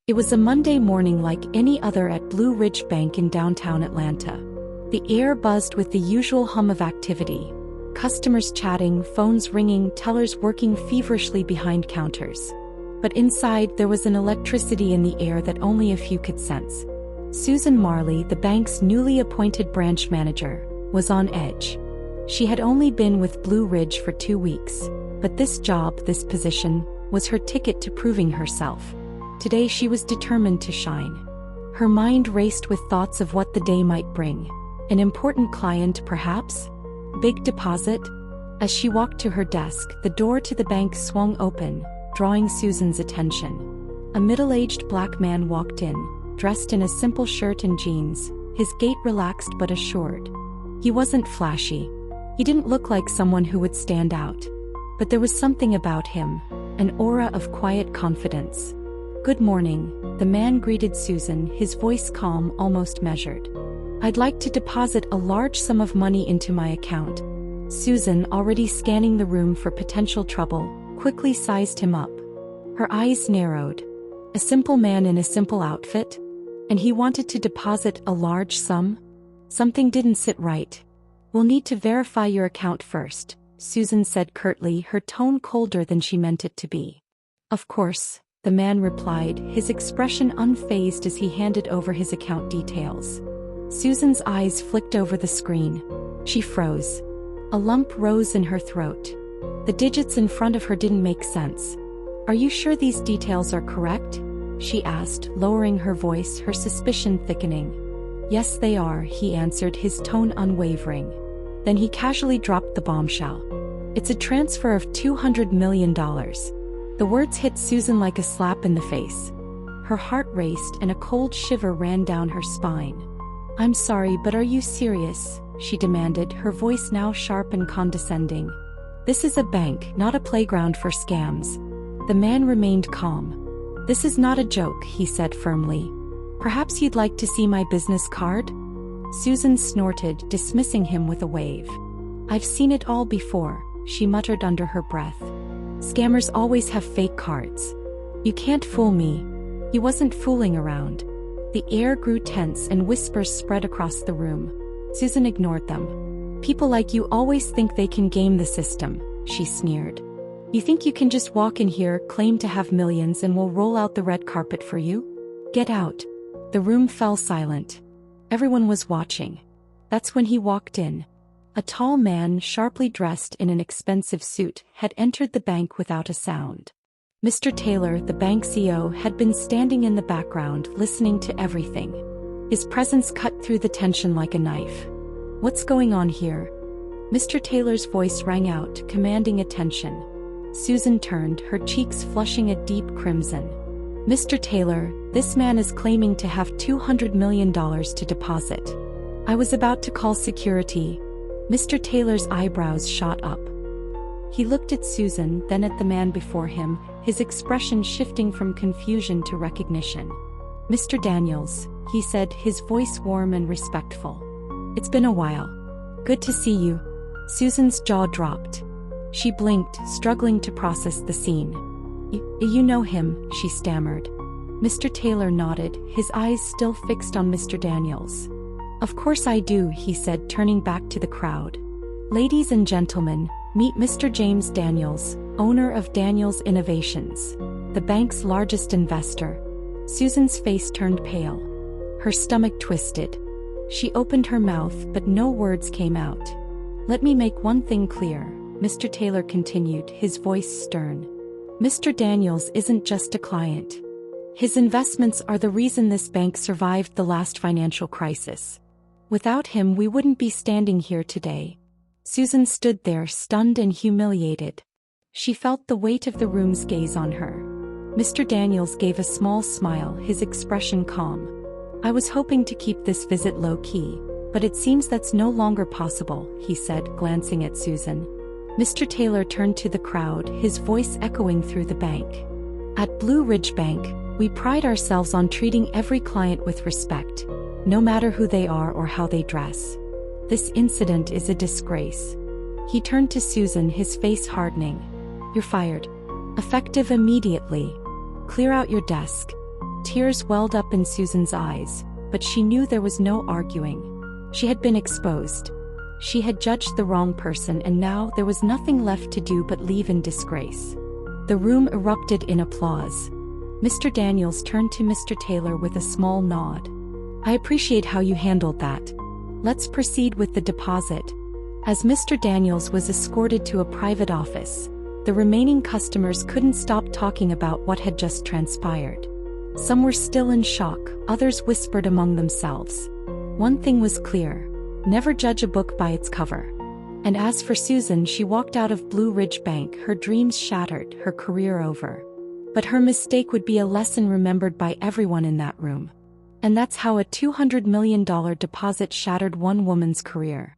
It was a Monday morning like any other at Blue Ridge Bank in downtown Atlanta. The air buzzed with the usual hum of activity. Customers chatting, phones ringing, tellers working feverishly behind counters. But inside there was an electricity in the air that only a few could sense. Susan Marley, the bank's newly appointed branch manager, was on edge. She had only been with Blue Ridge for 2 weeks, but this job, this position, was her ticket to proving herself. Today she was determined to shine. Her mind raced with thoughts of what the day might bring. An important client, perhaps? Big deposit? As she walked to her desk, the door to the bank swung open, drawing Susan's attention. A middle-aged black man walked in, dressed in a simple shirt and jeans, his gait relaxed but assured. He wasn't flashy. He didn't look like someone who would stand out. But there was something about him, an aura of quiet confidence. "Good morning," the man greeted Susan, his voice calm, almost measured. "I'd like to deposit a large sum of money into my account." Susan, already scanning the room for potential trouble, quickly sized him up. Her eyes narrowed. A simple man in a simple outfit? And he wanted to deposit a large sum? Something didn't sit right. "We'll need to verify your account first," Susan said curtly, her tone colder than she meant it to be. "Of course," the man replied, his expression unfazed as he handed over his account details. Susan's eyes flicked over the screen. She froze. A lump rose in her throat. The digits in front of her didn't make sense. "Are you sure these details are correct?" she asked, lowering her voice, her suspicion thickening. "Yes, they are," he answered, his tone unwavering. Then he casually dropped the bombshell. "It's a transfer of $200 million. The words hit Susan like a slap in the face. Her heart raced and a cold shiver ran down her spine. "I'm sorry, but are you serious?" she demanded, her voice now sharp and condescending. "This is a bank, not a playground for scams." The man remained calm. "This is not a joke," he said firmly. "Perhaps you'd like to see my business card?" Susan snorted, dismissing him with a wave. "I've seen it all before," she muttered under her breath. "Scammers always have fake cards. You can't fool me." He wasn't fooling around. The air grew tense and whispers spread across the room. Susan ignored them. "People like you always think they can game the system," she sneered. "You think you can just walk in here, claim to have millions, and we'll roll out the red carpet for you? Get out." The room fell silent. Everyone was watching. That's when he walked in. A tall man, sharply dressed in an expensive suit, had entered the bank without a sound. Mr. Taylor, the bank CEO, had been standing in the background, listening to everything. His presence cut through the tension like a knife. "What's going on here?" Mr. Taylor's voice rang out, commanding attention. Susan turned, her cheeks flushing a deep crimson. "Mr. Taylor, this man is claiming to have $200 million to deposit. I was about to call security." Mr. Taylor's eyebrows shot up. He looked at Susan, then at the man before him, his expression shifting from confusion to recognition. "Mr. Daniels," he said, his voice warm and respectful. "It's been a while. Good to see you." Susan's jaw dropped. She blinked, struggling to process the scene. You know him," she stammered. Mr. Taylor nodded, his eyes still fixed on Mr. Daniels. "Of course I do," he said, turning back to the crowd. "Ladies and gentlemen, meet Mr. James Daniels, owner of Daniels Innovations, the bank's largest investor." Susan's face turned pale. Her stomach twisted. She opened her mouth, but no words came out. "Let me make one thing clear," Mr. Taylor continued, his voice stern. "Mr. Daniels isn't just a client. His investments are the reason this bank survived the last financial crisis. Without him, we wouldn't be standing here today." Susan stood there, stunned and humiliated. She felt the weight of the room's gaze on her. Mr. Daniels gave a small smile, his expression calm. "I was hoping to keep this visit low-key, but it seems that's no longer possible," he said, glancing at Susan. Mr. Taylor turned to the crowd, his voice echoing through the bank. "At Blue Ridge Bank, we pride ourselves on treating every client with respect, no matter who they are or how they dress. This incident is a disgrace." He turned to Susan, his face hardening. "You're fired. Effective immediately. Clear out your desk." Tears welled up in Susan's eyes, but she knew there was no arguing. She had been exposed. She had judged the wrong person, and now there was nothing left to do but leave in disgrace. The room erupted in applause. Mr. Daniels turned to Mr. Taylor with a small nod. "I appreciate how you handled that. Let's proceed with the deposit." As Mr. Daniels was escorted to a private office, the remaining customers couldn't stop talking about what had just transpired. Some were still in shock, others whispered among themselves. One thing was clear: never judge a book by its cover. And as for Susan, she walked out of Blue Ridge Bank, her dreams shattered, her career over. But her mistake would be a lesson remembered by everyone in that room. And that's how a $200 million deposit shattered one woman's career.